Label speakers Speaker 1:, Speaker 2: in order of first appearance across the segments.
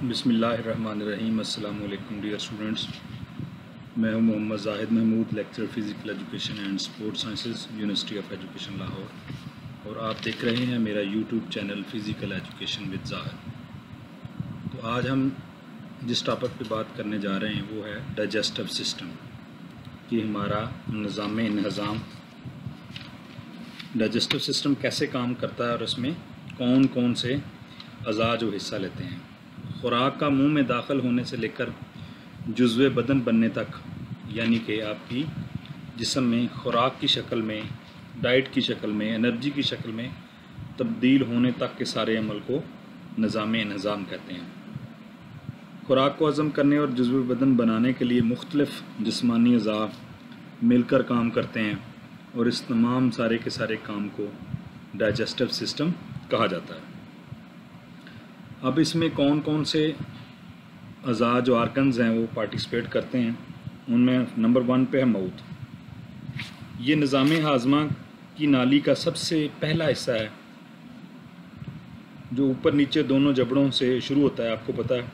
Speaker 1: बिस्मिल्लाहिर्रहमानिर्रहीम। अस्सलाम वालेकुम डियर स्टूडेंट्स, मैं हूं Mohammad Zahid Mahmood, lecture physical education and sports sciences, university of education Lahore, और आप देख रहे हैं मेरा YouTube channel physical education with Zahid. तो आज हम जिस टॉपिक पे बात करने जा रहे हैं वो है डाइजेस्टिव सिस्टम, कि हमारा निज़ाम डाइजेस्टिव सिस्टम कैसे काम करता है और उसमें कौन कौन से अज़ा जो हिस्सा लेते हैं। खुराक का मुंह में दाखिल होने से लेकर जुज़्वे बदन बनने तक, यानी कि आपकी जिस्म में खुराक की शक्ल में, डाइट की शक्ल में, एनर्जी की शक्ल में तब्दील होने तक के सारे अमल को निज़ाम कहते हैं। खुराक को हज़म करने और जुज़्वे बदन बनाने के लिए मुख्तलिफ़ जिस्मानी अज़ा मिलकर काम करते हैं और इस तमाम सारे के सारे काम को डाइजेस्टिव सिस्टम कहा जाता है। अब इसमें कौन कौन से अज़ा जो आर्गन्स हैं वो पार्टिसिपेट करते हैं, उनमें नंबर 1 पे है माउथ। ये निज़ाम हाज़मा की नाली का सबसे पहला हिस्सा है जो ऊपर नीचे दोनों जबड़ों से शुरू होता है, आपको पता है,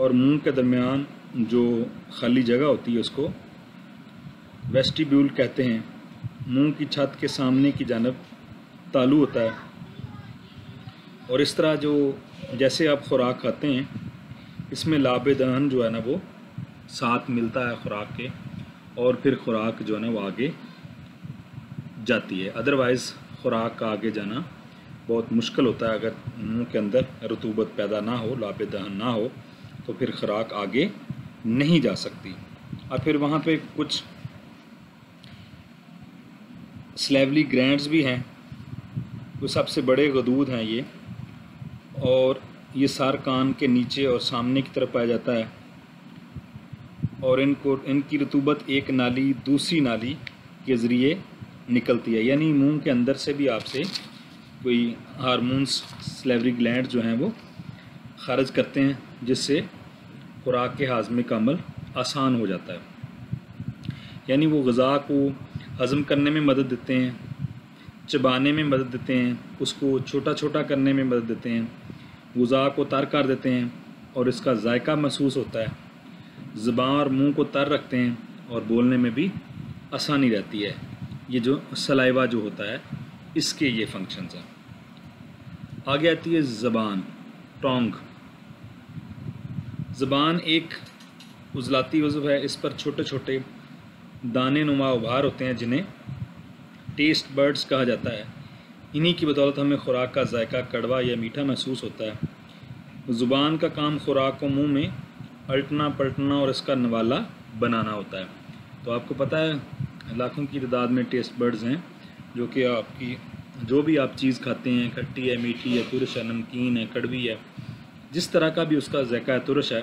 Speaker 1: और मुंह के दरमियान जो खाली जगह होती है उसको वेस्टिब्यूल कहते हैं। मुंह की छत के सामने की जानब तालू होता है, और इस तरह जो जैसे आप खुराक खाते हैं इसमें लाबे दहन जो है ना वो साथ मिलता है खुराक के, और फिर खुराक जो है ना वो आगे जाती है। अदरवाइज़ खुराक का आगे जाना बहुत मुश्किल होता है। अगर मुंह के अंदर रतूबत पैदा ना हो, लाबे दहन ना हो, तो फिर खुराक आगे नहीं जा सकती। और फिर वहाँ पे कुछ स्लेवली ग्लैंड्स भी हैं, वो सबसे बड़े गदूद हैं ये, और ये सार कान के नीचे और सामने की तरफ पाया जाता है, और इनकी रतूबत एक नाली दूसरी नाली के ज़रिए निकलती है। यानी मुंह के अंदर से भी आपसे कोई हार्मोन्स स्लेवरी ग्लैंड जो हैं वो खारिज करते हैं, जिससे खुराक के हाजमे का अमल आसान हो जाता है। यानी वो ग़िज़ा को हज़म करने में मदद देते हैं, चबाने में मदद देते हैं, उसको छोटा छोटा करने में मदद देते हैं, ग़िज़ा को तर कर देते हैं और इसका जायका महसूस होता है, ज़ुबान और मुंह को तर रखते हैं और बोलने में भी आसानी रहती है। ये जो सलाइवा जो होता है इसके ये फंक्शंस हैं। आगे आती है ज़बान, टोंग। ज़बान एक उज़लाती उज़्व है, इस पर छोटे छोटे दाने नुमा उभार होते हैं जिन्हें टेस्ट बर्ड्स कहा जाता है। इन्हीं की बदौलत हमें खुराक का जायका कड़वा या मीठा महसूस होता है। ज़ुबान का काम खुराक को मुंह में अलटना पलटना और इसका नवाला बनाना होता है। तो आपको पता है लाखों की तादाद में टेस्ट बर्ड्स हैं जो कि आपकी जो भी आप चीज़ खाते हैं, खट्टी है, मीठी है, तुरश है, नमकीन है, कड़वी है, जिस तरह का भी उसका जायका है, तुरश है,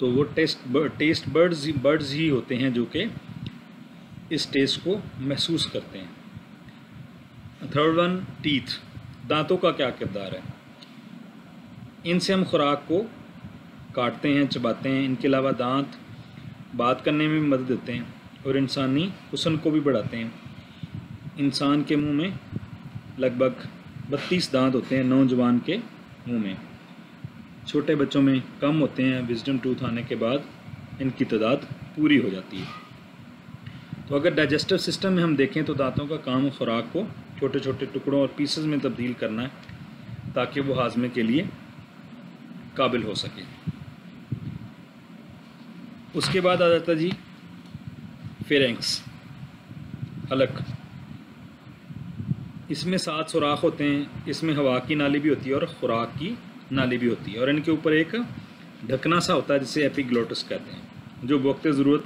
Speaker 1: तो वो टेस्ट बर्ड्स ही होते हैं जो कि इस टेस्ट को महसूस करते हैं। थर्ड वन, टीथ, दांतों का क्या किरदार है। इनसे हम खुराक को काटते हैं, चबाते हैं। इनके अलावा दांत बात करने में भी मदद देते हैं और इंसानी हुस्न को भी बढ़ाते हैं। इंसान के मुंह में लगभग 32 दांत होते हैं, नौजवान के मुंह में। छोटे बच्चों में कम होते हैं, विजडम टूथ आने के बाद इनकी तादाद पूरी हो जाती है। तो अगर डाइजेस्टिव सिस्टम में हम देखें तो दांतों का काम खुराक को छोटे छोटे टुकड़ों और पीसेस में तब्दील करना है ताकि वो हाजमे के लिए काबिल हो सके। उसके बाद आ जाता जी फेरेंक्स, हलक। इसमें 7 सुराख होते हैं। इसमें हवा की नाली भी होती है और खुराक की नाली भी होती है, और इनके ऊपर एक ढकना सा होता है जिसे एपिग्लोटिस कहते हैं, जो वक्त ज़रूरत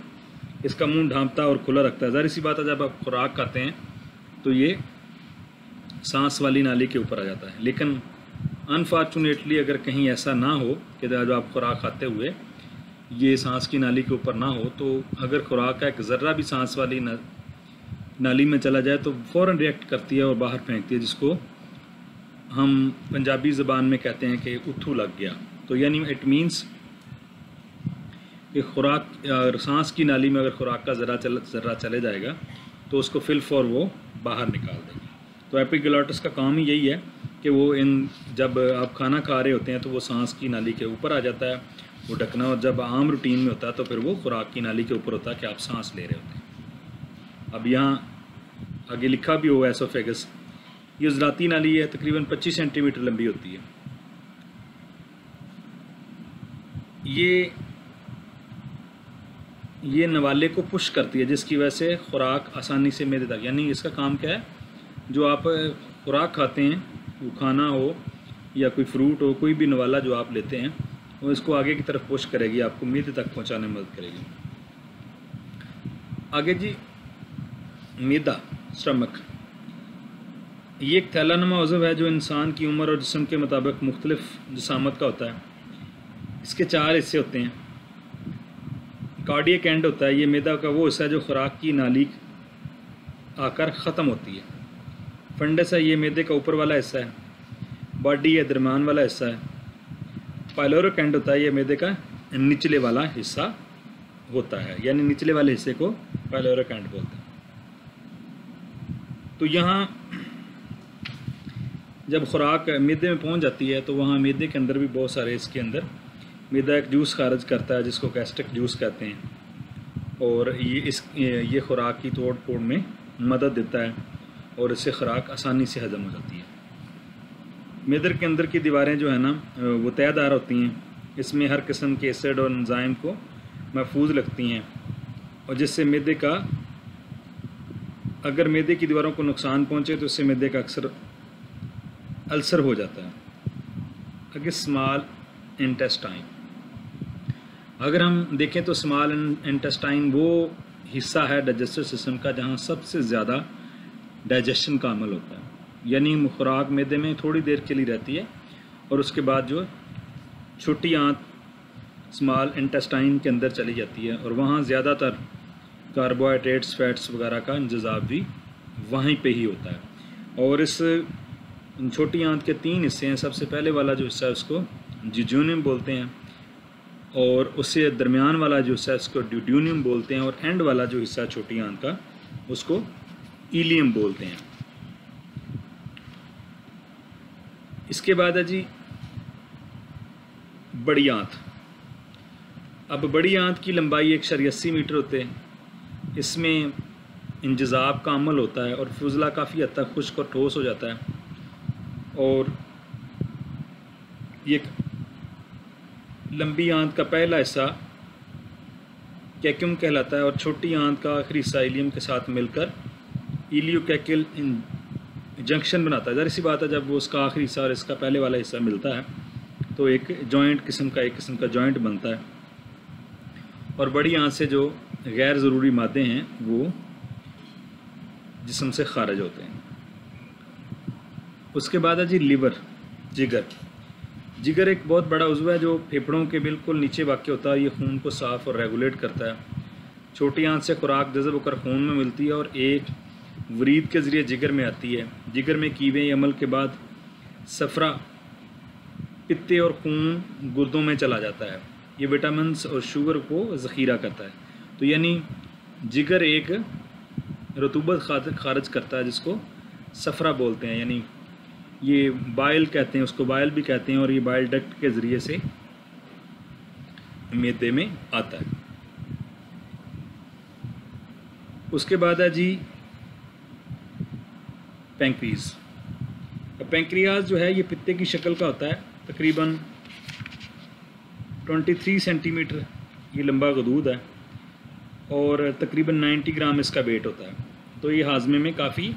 Speaker 1: इसका मुंह ढांपता और खुला रखता है। ज़ाहिर सी बात है जब आप खुराक खाते हैं तो ये सांस वाली नाली के ऊपर आ जाता है, लेकिन अनफॉर्चुनेटली अगर कहीं ऐसा ना हो कि जब आप खुराक खाते हुए ये सांस की नाली के ऊपर ना हो, तो अगर खुराक का एक ज़र्रा भी सांस वाली नाली में चला जाए तो फ़ौरन रिएक्ट करती है और बाहर फेंकती है, जिसको हम पंजाबी ज़बान में कहते हैं कि उथू लग गया। तो यानी इट मीन्स कि खुराक सांस की नाली में अगर खुराक का ज़र्रा चले जाएगा तो उसको फिल फॉर वो बाहर निकाल देगी। तो एपिग्लोटिस का काम ही यही है कि वो जब आप खाना खा रहे होते हैं तो वो सांस की नाली के ऊपर आ जाता है वो ढकना, और जब आम रूटीन में होता है तो फिर वो खुराक की नाली के ऊपर होता है कि आप सांस ले रहे होते हैं। अब यहाँ आगे लिखा भी हुआ एसोफेगस, ये उजलाती नाली है, तकरीबन 25 सेंटीमीटर लंबी होती है। ये नवाले को पुश करती है, जिसकी वजह से खुराक आसानी से मेरे तक, यानी इसका काम क्या है, जो आप खुराक खाते हैं, वो खाना हो या कोई फ्रूट हो, कोई भी नवाला जो आप लेते हैं, वो इसको आगे की तरफ पुश करेगी, आपको मैदे तक पहुंचाने में मदद करेगी। आगे जी, मैदा, स्टमक, ये एक थैलानुमा उज़्व है जो इंसान की उम्र और जिस्म के मुताबिक मुख्तलिफ जिसामत का होता है। इसके 4 हिस्से होते हैं। कार्डियक एंड होता है, ये मैदा का वो हिस्सा है जो खुराक की नाली आकर ख़त्म होती है। फंडस है, ये मैदे का ऊपर वाला हिस्सा है। बॉडी है, दरमियान वाला हिस्सा है। पाइलोरिक एंड होता है, ये मैदे का निचले वाला हिस्सा होता है, यानी निचले वाले हिस्से को पाइलोरिक एंड बोलते हैं। तो यहाँ जब खुराक मैदे में पहुँच जाती है तो वहाँ मैदे के अंदर भी बहुत सारे, इसके अंदर मैदा एक जूस खारिज करता है जिसको गैस्ट्रिक जूस कहते हैं, और ये खुराक की तोड़ फोड़ में मदद देता है और इससे खुराक आसानी से हजम हो जाती है। मैदे के अंदर की दीवारें जो है ना वो तयदार होती हैं, इसमें हर किस्म के एसिड और एंजाइम को महफूज रखती हैं, और जिससे मैदे का, अगर मैदे की दीवारों को नुकसान पहुँचे तो इससे मैदे का अक्सर अल्सर हो जाता है। अगर स्मॉल इंटेस्टाइन, अगर हम देखें तो स्मॉल इंटेस्टाइन वो हिस्सा है डाइजेस्टिव सिस्टम का जहाँ सबसे ज़्यादा डाइजेशन का अमल होता है, यानी खुराक मैदे में थोड़ी देर के लिए रहती है और उसके बाद जो छोटी आंत स्मॉल इंटेस्टाइन के अंदर चली जाती है, और वहाँ ज़्यादातर कार्बोहाइड्रेट्स, फैट्स वगैरह का इंतज़ाम भी वहीं पे ही होता है। और इस छोटी आंत के 3 हिस्से हैं। सबसे पहले वाला जो हिस्सा है उसको जिजोनियम बोलते हैं, और उससे दरमियान वाला जो हिस्सा है उसको ड्यूडियम बोलते हैं, और एंड वाला जो हिस्सा है छोटी आंत का उसको इलियम बोलते हैं। इसके बाद है जी बड़ी आंत। अब बड़ी आंत की लंबाई 180 मीटर होते हैं। इसमें इंजज़ाब का अमल होता है और फुजला काफ़ी हद तक खुश्क और ठोस हो जाता है, और ये लंबी आंत का पहला हिस्सा कैक्यूम कहलाता है, और छोटी आंत का आखिरी हिस्सा इलियम के साथ मिलकर इलियोकैकिल जंक्शन बनाता है। ज़ाहिर सी बात है, जब वो उसका आखिरी हिस्सा और इसका पहले वाला हिस्सा मिलता है तो एक किस्म का जॉइंट बनता है, और बड़ी आंत से जो गैर ज़रूरी मादे हैं वो जिस्म से खारिज होते हैं। उसके बाद है जी लिवर, जिगर। जिगर एक बहुत बड़ा उज़्व है जो फेफड़ों के बिल्कुल नीचे वाक़ होता है। ये खून को साफ़ और रेगुलेट करता है। छोटी आंत से खुराक जज़ब होकर खून में मिलती है और एक वरीद के ज़रिए जिगर में आती है। जिगर में कीवे अमल के बाद सफ़रा पित्ते और खून गुर्दों में चला जाता है। ये विटामिन्स और शुगर को ज़ख़ीरा करता है। तो यानी जिगर एक रतूबत खारिज करता है जिसको सफ़रा बोलते हैं, यानी ये बाइल कहते हैं, उसको बाइल भी कहते हैं, और ये बाइल डक्ट के ज़रिए से मैदे में आता है। उसके बाद है जी पैंक्रियाज। पैंक्रियाज जो है ये पित्ते की शक्ल का होता है, तकरीबन 23 सेंटीमीटर ये लंबा गदूद है, और तकरीबन 90 ग्राम इसका वेट होता है। तो ये हाजमे में काफ़ी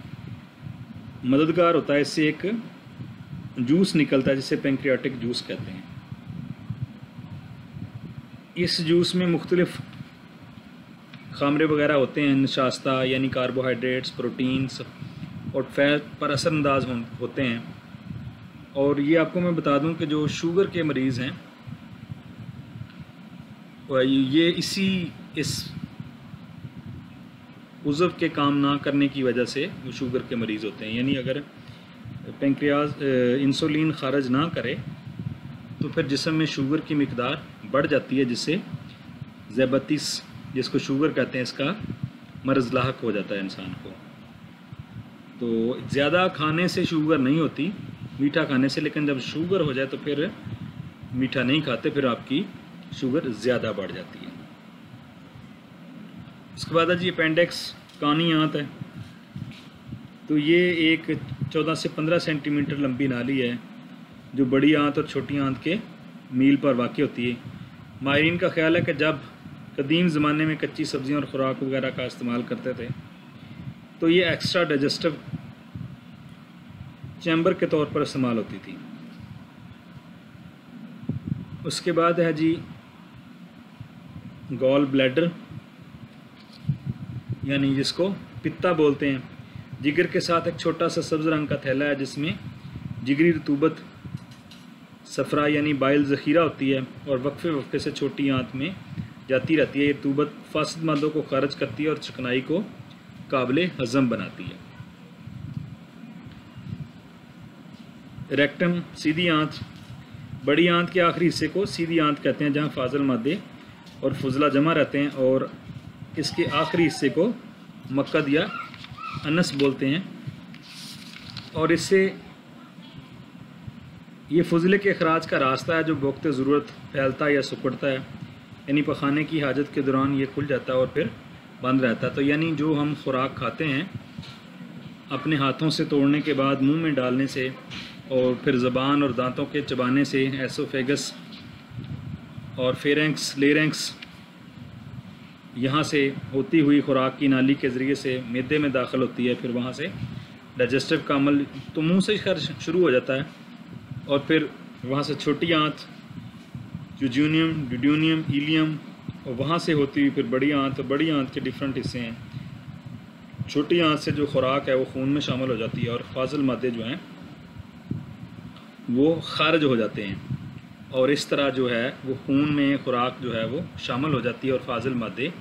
Speaker 1: मददगार होता है। इससे एक जूस निकलता है जिसे पैंक्रियाटिक जूस कहते हैं। इस जूस में मुख्तलिफ खामरे वगैरह होते हैं, नशास्ता यानी कार्बोहाइड्रेट्स, प्रोटीन्स और फैट पर असरअंदाज होते हैं। और ये आपको मैं बता दूं कि जो शुगर के मरीज़ हैं ये इस उज़्व के काम ना करने की वजह से वो शुगर के मरीज़ होते हैं। यानी अगर पैंक्रियाज इंसुलिन खारिज ना करे तो फिर जिस्म में शुगर की मिकदार बढ़ जाती है, जिससे ज़ैबतीस जिसको शुगर कहते हैं इसका मर्ज़ लाहक हो जाता है इंसान को। तो ज़्यादा खाने से शुगर नहीं होती, मीठा खाने से, लेकिन जब शुगर हो जाए तो फिर मीठा नहीं खाते, फिर आपकी शुगर ज़्यादा बढ़ जाती है। उसके बाद है जी अपेंडिक्स, कानी आंत है। तो ये एक 14 से 15 सेंटीमीटर लंबी नाली है जो बड़ी आंत और छोटी आंत के मील पर वाक़ होती है। माहिरीन का ख्याल है कि जब कदीम ज़माने में कच्ची सब्ज़ियाँ और ख़ुराक वगैरह का इस्तेमाल करते थे तो ये एक्स्ट्रा डाइजेस्टिव चैम्बर के तौर पर इस्तेमाल होती थी। उसके बाद है जी गॉल ब्लैडर, यानी जिसको पित्ता बोलते हैं। जिगर के साथ एक छोटा सा सब्ज़ रंग का थैला है जिसमें जिगरी रतूबत सफ़रा यानी बाइल ज़ख़ीरा होती है और वक्फे वक्फे से छोटी आंत में जाती रहती है। ये रतूबत फासिद मादों को खारिज करती है और चिकनाई को काबिल हज़म बनाती है। रेक्टम, सीधी आंत, बड़ी आंत के आखिरी हिस्से को सीधी आंत कहते हैं जहाँ फाजल मादे और फुजला जमा रहते हैं, और इसके आखिरी हिस्से को मक्कद या अनस बोलते हैं। और इससे ये फुजले के अखराज का रास्ता है जो वक्त ज़रूरत फैलता है या सिकुड़ता है, यानी पखाने की हाजत के दौरान ये खुल जाता है और फिर बंद रहता है। तो यानी जो हम खुराक खाते हैं अपने हाथों से तोड़ने के बाद मुंह में डालने से और फिर ज़बान और दांतों के चबाने से एसोफेगस और फेरेंक्स, लेरेंक्स, यहाँ से होती हुई खुराक की नाली के ज़रिए से मैदे में दाखिल होती है, फिर वहाँ से डाइजेस्टिव का अमल तो मुँह से खर्च शुरू हो जाता है और फिर वहाँ से छोटी आंत, यूजुनियम, ड्यूडियम, इलियम, और वहाँ से होती हुई फिर बड़ी आंत। बड़ी आंत के डिफरेंट हिस्से हैं। छोटी आंत से जो खुराक है वो खून में शामिल हो जाती है और फाजिल मादे जो हैं वो खारिज हो जाते हैं, और इस तरह जो है वो खून में खुराक जो है वो शामिल हो जाती है और फाजिल मादे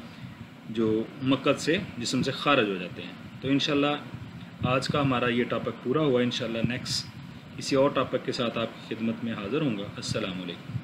Speaker 1: जो मक्कद से जिस्म से खारिज हो जाते हैं। तो इंशाल्लाह आज का हमारा ये टॉपिक पूरा हुआ। इंशाल्लाह नेक्स्ट किसी और टॉपिक के साथ आपकी खिदमत में हाज़िर होऊंगा। अस्सलामु अलैकुम।